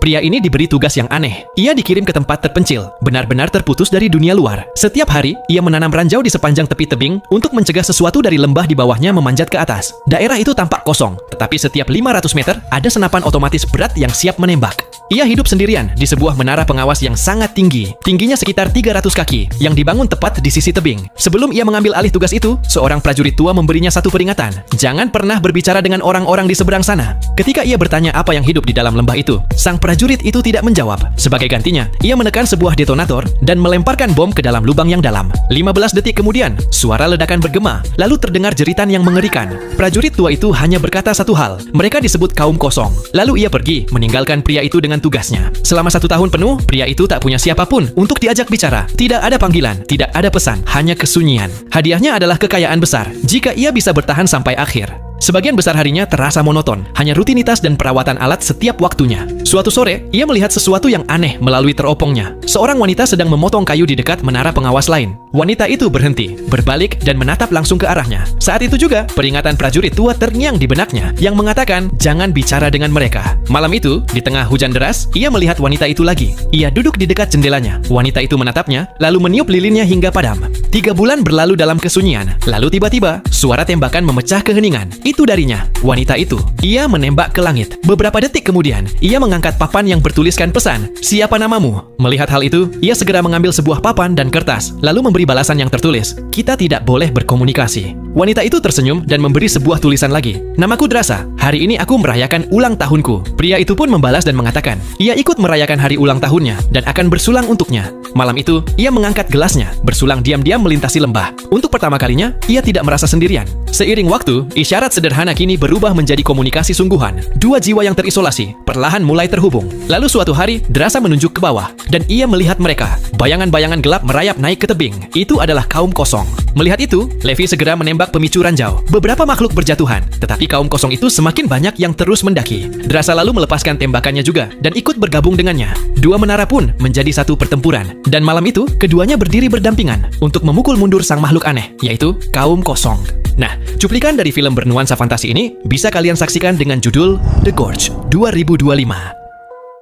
Pria ini diberi tugas yang aneh. Ia dikirim ke tempat terpencil, benar-benar terputus dari dunia luar. Setiap hari, ia menanam ranjau di sepanjang tepi tebing untuk mencegah sesuatu dari lembah di bawahnya memanjat ke atas. Daerah itu tampak kosong, tetapi setiap 500 meter ada senapan otomatis berat yang siap menembak. Ia hidup sendirian di sebuah menara pengawas yang sangat tinggi, tingginya sekitar 300 kaki, yang dibangun tepat di sisi tebing. Sebelum ia mengambil alih tugas itu, seorang prajurit tua memberinya satu peringatan. Jangan pernah berbicara dengan orang-orang di seberang sana. Ketika ia bertanya apa yang hidup di dalam lembah itu, sang prajurit itu tidak menjawab. Sebagai gantinya, ia menekan sebuah detonator dan melemparkan bom ke dalam lubang yang dalam. 15 detik kemudian, suara ledakan bergema, lalu terdengar jeritan yang mengerikan. Prajurit tua itu hanya berkata satu hal, mereka disebut kaum kosong. Lalu ia pergi, meninggalkan pria itu dengan tugasnya. Selama 1 tahun penuh, pria itu tak punya siapapun untuk diajak bicara. Tidak ada panggilan, tidak ada pesan, hanya kesunyian. Hadiahnya adalah kekayaan besar, jika ia bisa bertahan sampai akhir. Sebagian besar harinya terasa monoton, hanya rutinitas dan perawatan alat setiap waktunya. Suatu sore, ia melihat sesuatu yang aneh melalui teropongnya. Seorang wanita sedang memotong kayu di dekat menara pengawas lain. Wanita itu berhenti, berbalik, dan menatap langsung ke arahnya. Saat itu juga, peringatan prajurit tua terngiang di benaknya, yang mengatakan, jangan bicara dengan mereka. Malam itu, di tengah hujan deras, ia melihat wanita itu lagi. Ia duduk di dekat jendelanya. Wanita itu menatapnya, lalu meniup lilinnya hingga padam. 3 bulan berlalu dalam kesunyian. Lalu tiba-tiba, suara tembakan memecah keheningan. Itu darinya, wanita itu. Ia menembak ke langit. Beberapa detik kemudian, ia mengangkat papan yang bertuliskan pesan, "Siapa namamu?" Melihat hal itu, ia segera mengambil sebuah papan dan kertas, lalu memberi balasan yang tertulis, "Kita tidak boleh berkomunikasi." Wanita itu tersenyum dan memberi sebuah tulisan lagi, "Namaku Drasa. Hari ini aku merayakan ulang tahunku." Pria itu pun membalas dan mengatakan, ia ikut merayakan hari ulang tahunnya dan akan bersulang untuknya. Malam itu, ia mengangkat gelasnya, bersulang diam-diam melintasi lembah. Untuk pertama kalinya, ia tidak merasa sendirian. Seiring waktu, isyarat sederhana kini berubah menjadi komunikasi sungguhan. 2 jiwa yang terisolasi perlahan mulai terhubung. Lalu suatu hari, Drasa menunjuk ke bawah, dan ia melihat mereka. Bayangan-bayangan gelap merayap naik ke tebing. Itu adalah kaum kosong. Melihat itu, Levi segera menembak pemicu ranjau. Beberapa makhluk berjatuhan, tetapi kaum kosong itu semakin banyak yang terus mendaki. Drasa lalu melepaskan tembakannya juga, dan ikut bergabung dengannya. 2 menara pun menjadi satu pertempuran. Dan malam itu, keduanya berdiri berdampingan untuk memukul mundur sang makhluk aneh, yaitu kaum kosong. Nah, cuplikan dari film bernuansa fantasi ini bisa kalian saksikan dengan judul The Gorge 2025.